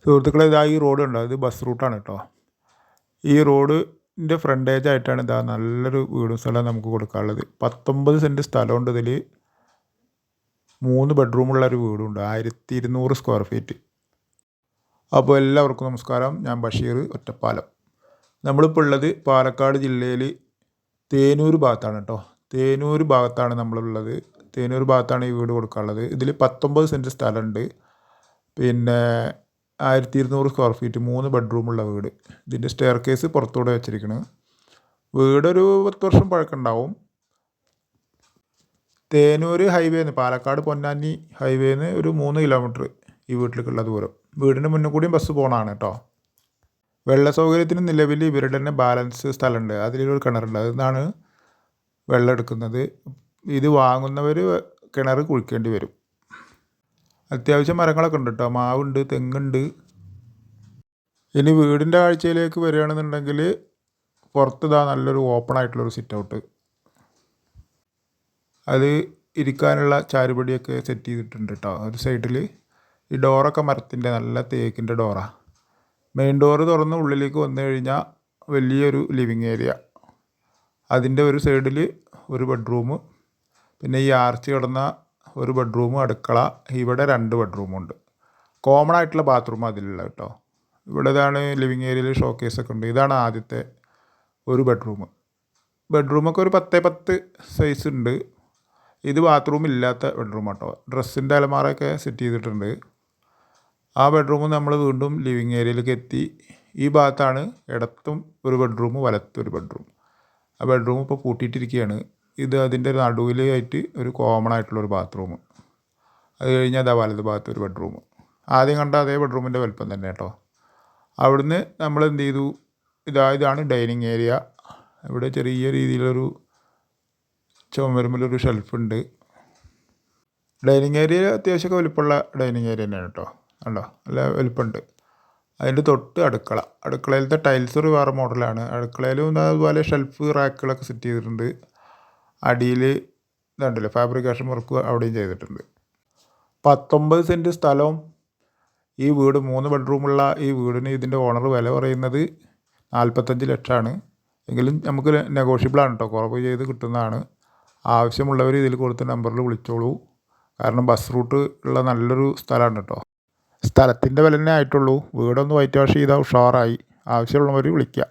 സുഹൃത്തുക്കളെ, ഇതാ ഈ റോഡ് ഉണ്ടോ, ഇത് ബസ് റൂട്ടാണ് കേട്ടോ. ഈ റോഡിൻ്റെ ഫ്രണ്ടേജ് ആയിട്ടാണ് ഇതാ നല്ലൊരു വീടും സ്ഥലം നമുക്ക് കൊടുക്കാനുള്ളത്. 19 സെൻറ്റ് സ്ഥലമുണ്ട്. ഇതിൽ 3 ബെഡ്റൂമുള്ളൊരു വീടുണ്ട്, 1200 സ്ക്വയർ ഫീറ്റ്. അപ്പോൾ എല്ലാവർക്കും നമസ്കാരം. ഞാൻ ബഷീർ, ഒറ്റപ്പാലം. നമ്മളിപ്പോൾ ഉള്ളത് പാലക്കാട് ജില്ലയിൽ തേനൂർ ഭാഗത്താണ് കേട്ടോ. തേനൂർ ഭാഗത്താണ് നമ്മളുള്ളത്. തേനൂർ ഭാഗത്താണ് ഈ വീട് കൊടുക്കാനുള്ളത്. ഇതിൽ 19 സെൻറ്റ് സ്ഥലമുണ്ട്. പിന്നെ 1200 സ്ക്വയർ ഫീറ്റ്, 3 ബെഡ്റൂമുള്ള വീട്. ഇതിൻ്റെ സ്റ്റെയർ കേസ് പുറത്തൂടെ വെച്ചിരിക്കുന്നത്. വീടൊരു 10 വർഷം പഴക്കമുണ്ടാവും. തേനൂർ ഹൈവേന്ന്, പാലക്കാട് പൊന്നാനി ഹൈവേന്ന് ഒരു 3 കിലോമീറ്റർ ഈ വീട്ടിലേക്കുള്ള ദൂരം. വീടിൻ്റെ മുന്നിൽ കൂടിയും ബസ് പോകണമാണ് കേട്ടോ. വെള്ള സൗകര്യത്തിന് നിലവിൽ ഇവരുടെ തന്നെ ബാലൻസ് സ്ഥലമുണ്ട്. അതിലൊരു കിണറുണ്ട്, അതിന്നാണ് വെള്ളം എടുക്കുന്നത്. ഇത് വാങ്ങുന്നവർ കിണർ കുഴിക്കേണ്ടി വരും. അത്യാവശ്യം മരങ്ങളൊക്കെ ഉണ്ട് കേട്ടോ. മാവുണ്ട്, തെങ്ങുണ്ട്. ഇനി വീടിൻ്റെ കാഴ്ചയിലേക്ക് വരികയാണെന്നുണ്ടെങ്കിൽ പുറത്ത് ഇതാ നല്ലൊരു ഓപ്പൺ ആയിട്ടുള്ളൊരു സിറ്റ് ഔട്ട്. അത് ഇരിക്കാനുള്ള ചാരുപടിയൊക്കെ സെറ്റ് ചെയ്തിട്ടുണ്ട് കേട്ടോ. ഒരു സൈഡിൽ ഈ ഡോറൊക്കെ മരത്തിൻ്റെ നല്ല തേക്കിൻ്റെ ഡോറാണ്. മെയിൻ ഡോറ് തുറന്ന് ഉള്ളിലേക്ക് വന്നു കഴിഞ്ഞാൽ വലിയൊരു ലിവിങ് ഏരിയ. അതിൻ്റെ ഒരു സൈഡിൽ ഒരു ബെഡ്റൂം, പിന്നെ ഈ ആർച്ച് കിടന്ന ഒരു ബെഡ്റൂം, അടുക്കള. ഇവിടെ 2 ബെഡ്റൂമുണ്ട്. കോമൺ ആയിട്ടുള്ള ബാത്റൂം അതിലുള്ള കേട്ടോ. ഇവിടെ ഇതാണ് ലിവിങ് ഏരിയയിൽ ഷോക്കേസൊക്കെ ഉണ്ട്. ഇതാണ് ആദ്യത്തെ ഒരു ബെഡ്റൂം. ബെഡ്റൂമൊക്കെ ഒരു 10x10 സൈസ് ഉണ്ട്. ഇത് ബാത്റൂം ഇല്ലാത്ത ബെഡ്റൂം കേട്ടോ. ഡ്രസ്സിൻ്റെ അലമാറയൊക്കെ സെറ്റ് ചെയ്തിട്ടുണ്ട്. ആ ബെഡ്റൂം നമ്മൾ വീണ്ടും ലിവിങ് ഏരിയയിലേക്ക് എത്തി. ഈ ഭാഗത്താണ് ഇടത്തും ഒരു ബെഡ്റൂം, വലത്തൊരു ബെഡ്റൂം. ആ ബെഡ്റൂം ഇപ്പോൾ പൂട്ടിയിട്ടിരിക്കുകയാണ്. ഇത് അതിൻ്റെ നടുവിലായിട്ട് ഒരു കോമൺ ആയിട്ടുള്ളൊരു ബാത്റൂം. അത് കഴിഞ്ഞാൽ അതാ വലത് ഭാഗത്ത് ഒരു ബെഡ്റൂം. ആദ്യം കണ്ട അതേ ബെഡ്റൂമിൻ്റെ വലുപ്പം തന്നെ കേട്ടോ. അവിടുന്ന് നമ്മൾ എന്ത് ചെയ്തു, ഇതാണ് ഡൈനിങ് ഏരിയ. ഇവിടെ ചെറിയ രീതിയിലൊരു ചുമരുമ്പിലൊരു ഷെൽഫുണ്ട്. ഡൈനിങ് ഏരിയ അത്യാവശ്യമൊക്കെ വലിപ്പമുള്ള ഡൈനിങ് ഏരിയ തന്നെയാണ് കേട്ടോ. കണ്ടോ, നല്ല വലിപ്പമുണ്ട്. അതിൻ്റെ തൊട്ട് അടുക്കള. അടുക്കളയിലത്തെ ടൈൽസ് ഒരു വേറെ മോഡലാണ്. അടുക്കളയിലും അതുപോലെ ഷെൽഫ്, റാക്കുകളൊക്കെ സെറ്റ് ചെയ്തിട്ടുണ്ട്. അടിയിൽ ഇതുണ്ടല്ലോ ഫാബ്രിക്കേഷൻ വർക്ക് അവിടെയും ചെയ്തിട്ടുണ്ട്. 19 സെൻറ്റ് സ്ഥലവും ഈ വീട്, 3 ബെഡ്റൂമുള്ള ഈ വീടിന് ഇതിൻ്റെ ഓണർ വില പറയുന്നത് 45 ലക്ഷമാണ്. എങ്കിലും നമുക്ക് നെഗോഷ്യബിളാണ് കേട്ടോ, കുറവ് ചെയ്ത് കിട്ടുന്നതാണ്. ആവശ്യമുള്ളവർ ഇതിൽ കൊടുത്ത നമ്പറിൽ വിളിച്ചോളൂ. കാരണം ബസ് റൂട്ട് ഉള്ള നല്ലൊരു സ്ഥലമാണ് കേട്ടോ. സ്ഥലത്തിൻ്റെ വില തന്നെ ആയിട്ടുള്ളൂ. വീടൊന്ന് വൈറ്റ് വാഷ് ചെയ്താൽ ഉഷാറായി. ആവശ്യമുള്ളവർ വിളിക്കുക.